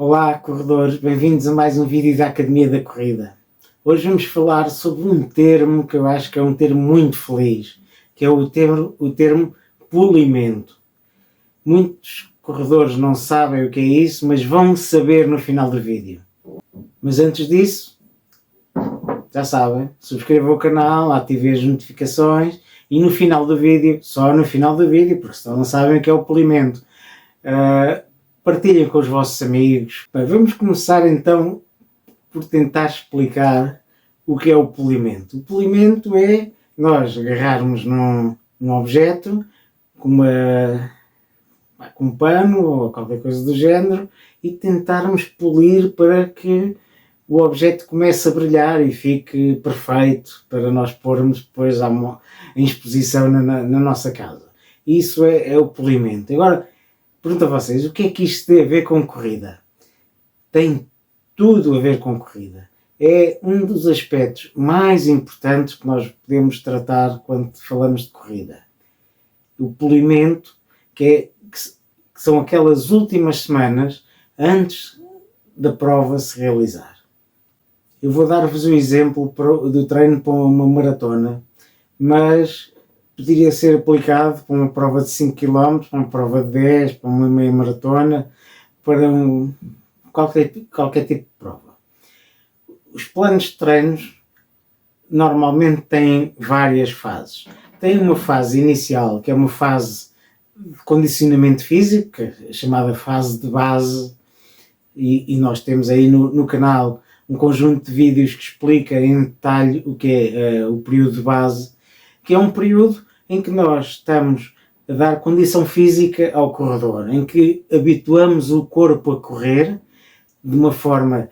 Olá, corredores, bem-vindos a mais um vídeo da Academia da Corrida. Hoje vamos falar sobre um termo que eu acho que é um termo muito feliz, que é o termo polimento. Muitos corredores não sabem o que é isso, mas vão saber no final do vídeo. Mas antes disso, já sabem, subscrevam o canal, ativem as notificações e no final do vídeo, só no final do vídeo, porque senão não sabem o que é o polimento, partilhem com os vossos amigos. Bem, vamos começar então por tentar explicar o que é o polimento. O polimento é nós agarrarmos num objeto com um pano ou qualquer coisa do género e tentarmos polir para que o objeto comece a brilhar e fique perfeito para nós pormos depois em exposição na nossa casa. Isso é o polimento. Agora, pergunto a vocês, o que é que isto tem a ver com corrida? Tem tudo a ver com corrida. É um dos aspectos mais importantes que nós podemos tratar quando falamos de corrida. O polimento, que são aquelas últimas semanas antes da prova se realizar. Eu vou dar-vos o exemplo do treino para uma maratona, mas poderia ser aplicado para uma prova de 5 km, para uma prova de 10, para uma meia maratona, para qualquer tipo de prova. Os planos de treinos normalmente têm várias fases. Tem uma fase inicial, que é uma fase de condicionamento físico, chamada fase de base, e nós temos aí no canal um conjunto de vídeos que explica em detalhe o que é o período de base, que é um período em que nós estamos a dar condição física ao corredor, em que habituamos o corpo a correr de uma forma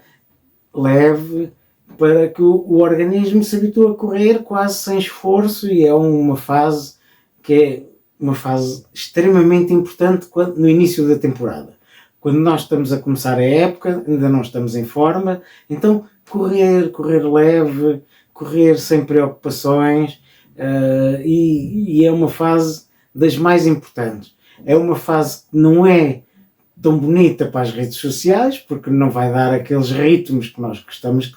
leve, para que o organismo se habitue a correr quase sem esforço, e é uma fase que é uma fase extremamente importante no início da temporada. Quando nós estamos a começar a época, ainda não estamos em forma, então correr leve, correr sem preocupações, e é uma fase das mais importantes. É uma fase que não é tão bonita para as redes sociais, porque não vai dar aqueles ritmos que nós gostamos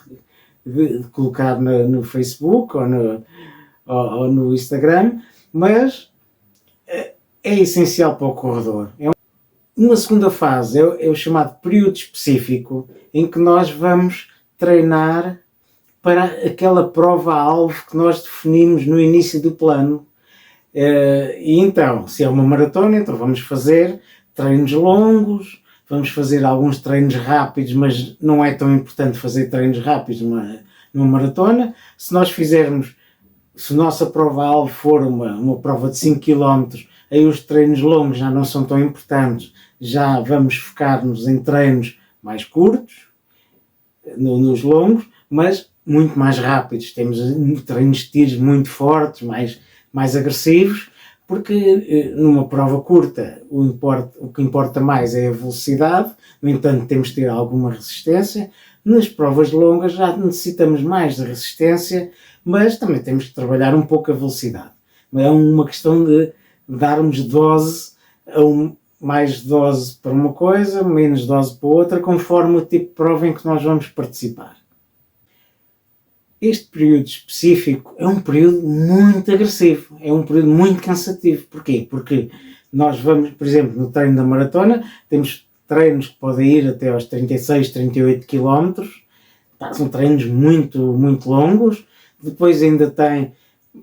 de colocar no Facebook ou no Instagram, mas é essencial para o corredor. Uma segunda fase é o chamado período específico, em que nós vamos treinar para aquela prova-alvo que nós definimos no início do plano. E então, se é uma maratona, então vamos fazer treinos longos, vamos fazer alguns treinos rápidos, mas não é tão importante fazer treinos rápidos numa maratona. Se a nossa prova-alvo for uma prova de 5 km, aí os treinos longos já não são tão importantes, já vamos focar-nos em treinos mais curtos, nos longos, mas muito mais rápidos. Temos treinos de tiros muito fortes, mais agressivos, porque numa prova curta o que importa mais é a velocidade, no entanto temos de ter alguma resistência. Nas provas longas já necessitamos mais de resistência, mas também temos que trabalhar um pouco a velocidade. É uma questão de darmos dose, mais dose para uma coisa, menos dose para outra, conforme o tipo de prova em que nós vamos participar. Este período específico é um período muito agressivo, é um período muito cansativo. Porquê? Porque nós vamos, por exemplo, no treino da maratona, temos treinos que podem ir até aos 36, 38 km, são treinos muito, muito longos. Depois ainda tem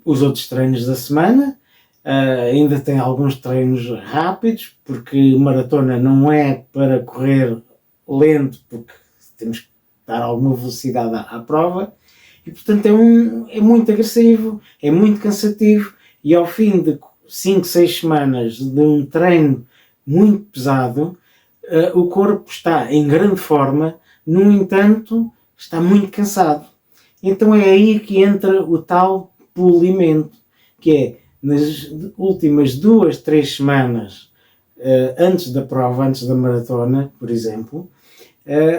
os outros treinos da semana, ainda tem alguns treinos rápidos, porque maratona não é para correr lento, porque temos que dar alguma velocidade à prova. E, portanto, é muito agressivo, é muito cansativo, e ao fim de 5, 6 semanas de um treino muito pesado, o corpo está em grande forma, no entanto, está muito cansado. Então é aí que entra o tal polimento, que é nas últimas 2, 3 semanas antes da prova, antes da maratona, por exemplo,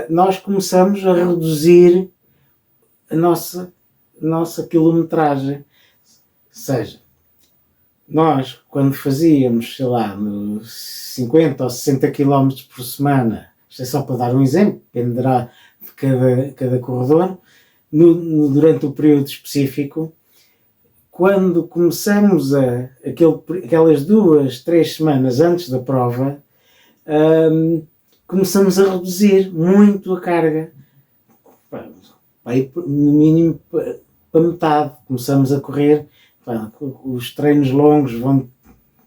nós começamos a reduzir a nossa quilometragem. Ou seja, nós, quando fazíamos, 50 ou 60 km por semana, isto é só para dar um exemplo, dependerá de cada corredor, durante o período específico, quando começamos aquelas 2-3 semanas antes da prova, começamos a reduzir muito a carga, no mínimo para metade. Começamos a correr, os treinos longos vão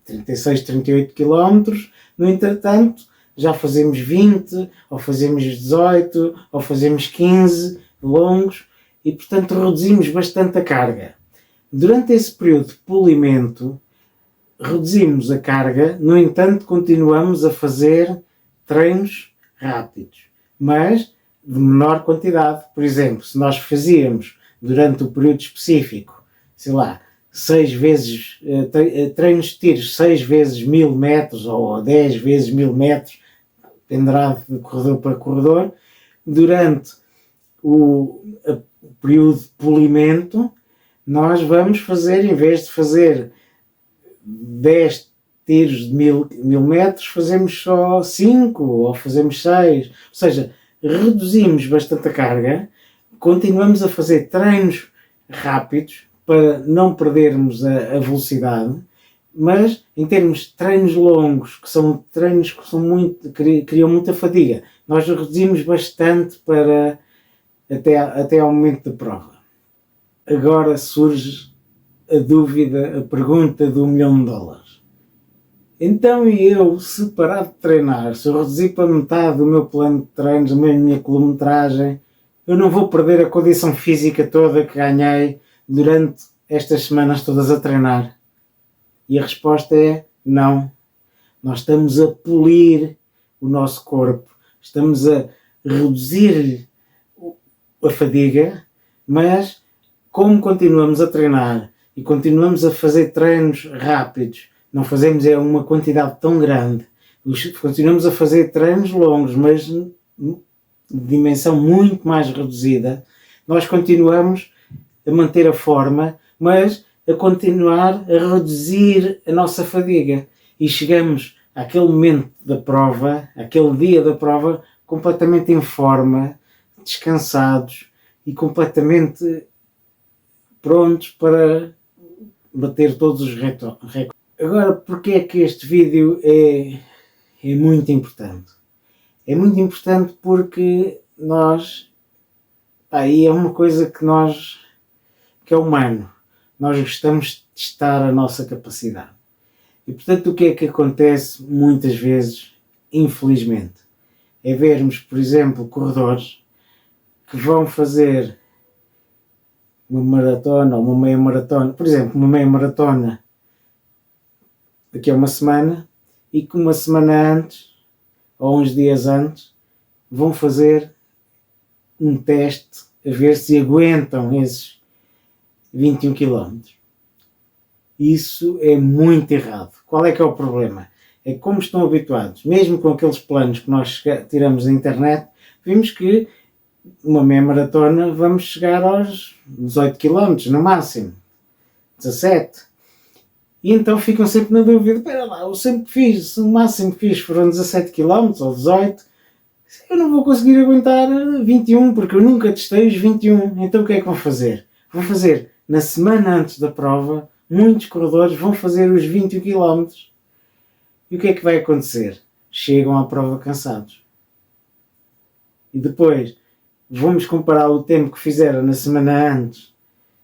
36, 38 km, no entretanto já fazemos 20, ou fazemos 18, ou fazemos 15 longos, e portanto reduzimos bastante a carga. Durante esse período de polimento, reduzimos a carga, no entanto continuamos a fazer treinos rápidos, mas de menor quantidade. Por exemplo, se nós fazíamos durante o período específico, sei lá, 6 vezes, treinos de tiros 6 vezes 1000 metros ou 10 vezes 1000 metros, dependerá de corredor para corredor, durante o período de polimento, nós vamos fazer, em vez de fazer 10 tiros de 1000 metros, fazemos só 5 ou fazemos 6. Ou seja, reduzimos bastante a carga, continuamos a fazer treinos rápidos para não perdermos a velocidade, mas em termos de treinos longos, que são treinos que criam muita fadiga, nós reduzimos bastante até ao momento da prova. Agora surge a dúvida, a pergunta do $1.000.000. Então, e eu, se parar de treinar, se eu reduzir para metade do meu plano de treinos, a minha quilometragem, eu não vou perder a condição física toda que ganhei durante estas semanas todas a treinar? E a resposta é não. Nós estamos a polir o nosso corpo, estamos a reduzir a fadiga, mas como continuamos a treinar e continuamos a fazer treinos rápidos, não fazemos uma quantidade tão grande, continuamos a fazer treinos longos, mas de dimensão muito mais reduzida, nós continuamos a manter a forma, mas a continuar a reduzir a nossa fadiga. E chegamos àquele momento da prova, aquele dia da prova, completamente em forma, descansados e completamente prontos para bater todos os recordes. Agora, porque é que este vídeo é muito importante? É muito importante porque aí é uma coisa que é humano. Nós gostamos de testar a nossa capacidade. E portanto, o que é que acontece muitas vezes, infelizmente, é vermos, por exemplo, corredores que vão fazer uma maratona ou uma meia maratona, por exemplo, uma meia maratona daqui a uma semana, e que uma semana antes ou uns dias antes vão fazer um teste a ver se aguentam esses 21 km. Isso é muito errado. Qual é que é o problema? É que, como estão habituados, mesmo com aqueles planos que nós tiramos da internet, vimos que uma meia maratona vamos chegar aos 18 km no máximo, 17. E então ficam sempre na dúvida: espera lá, eu sempre fiz, o máximo que fiz foram 17 km ou 18, eu não vou conseguir aguentar 21, porque eu nunca testei os 21. Então o que é que vou fazer? Vou fazer na semana antes da prova, muitos corredores vão fazer os 21 km. E o que é que vai acontecer? Chegam à prova cansados. E depois vamos comparar o tempo que fizeram na semana antes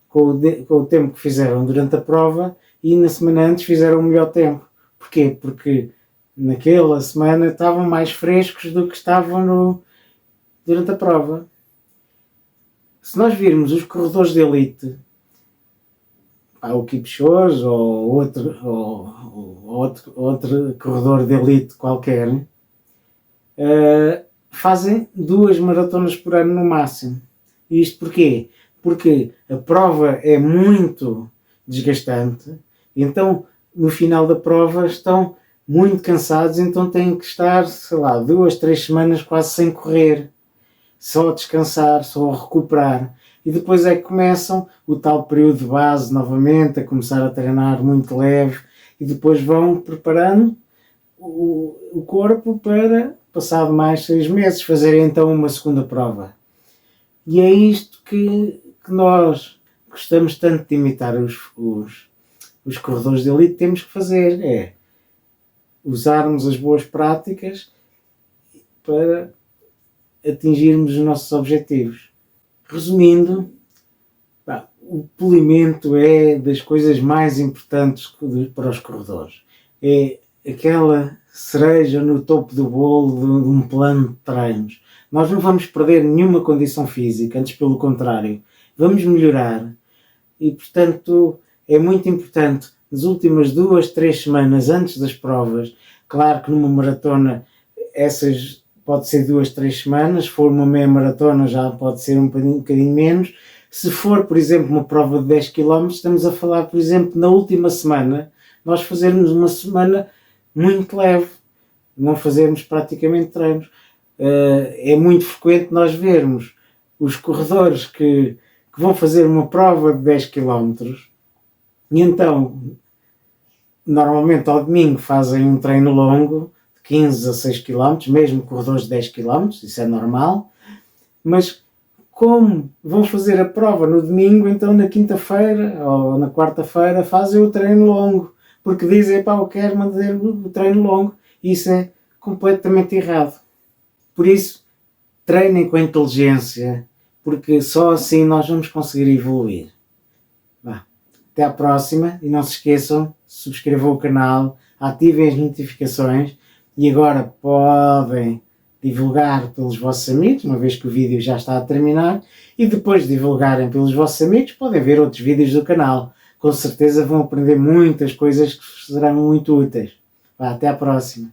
com o tempo que fizeram durante a prova, e na semana antes fizeram o melhor tempo. Porquê? Porque naquela semana estavam mais frescos do que estavam durante a prova. Se nós virmos os corredores de elite, o Kipchoge ou outro corredor de elite qualquer, fazem 2 maratonas por ano no máximo. E isto porquê? Porque a prova é muito desgastante, e então no final da prova estão muito cansados, então têm que estar, 2-3 semanas quase sem correr, só a descansar, só a recuperar. E depois é que começam o tal período de base novamente, a começar a treinar muito leve, e depois vão preparando o corpo para passado mais 6 meses, fazer então uma segunda prova. E é isto que nós gostamos tanto de imitar os corredores de elite, temos que fazer, é usarmos as boas práticas para atingirmos os nossos objetivos. Resumindo, o polimento é das coisas mais importantes para os corredores. É aquela cereja no topo do bolo de um plano de treinos. Nós não vamos perder nenhuma condição física, antes pelo contrário, vamos melhorar. E, portanto, é muito importante, nas últimas 2, 3 semanas antes das provas, claro que numa maratona essas pode ser 2, 3 semanas, se for uma meia maratona já pode ser um bocadinho menos. Se for, por exemplo, uma prova de 10 km, estamos a falar, por exemplo, na última semana, nós fazermos uma semana muito leve, não fazermos praticamente treinos. É muito frequente nós vermos os corredores que vão fazer uma prova de 10 km e então, normalmente ao domingo fazem um treino longo, de 15 a 6 km, mesmo corredores de 10 km, isso é normal, mas como vão fazer a prova no domingo, então na quinta-feira ou na quarta-feira fazem o treino longo, porque dizem, eu quero manter o treino longo. Isso é completamente errado. Por isso, treinem com inteligência, porque só assim nós vamos conseguir evoluir. Até à próxima e não se esqueçam, subscrevam o canal, ativem as notificações e agora podem divulgar pelos vossos amigos, uma vez que o vídeo já está a terminar, e depois de divulgarem pelos vossos amigos podem ver outros vídeos do canal. Com certeza vão aprender muitas coisas que serão muito úteis. Até à próxima.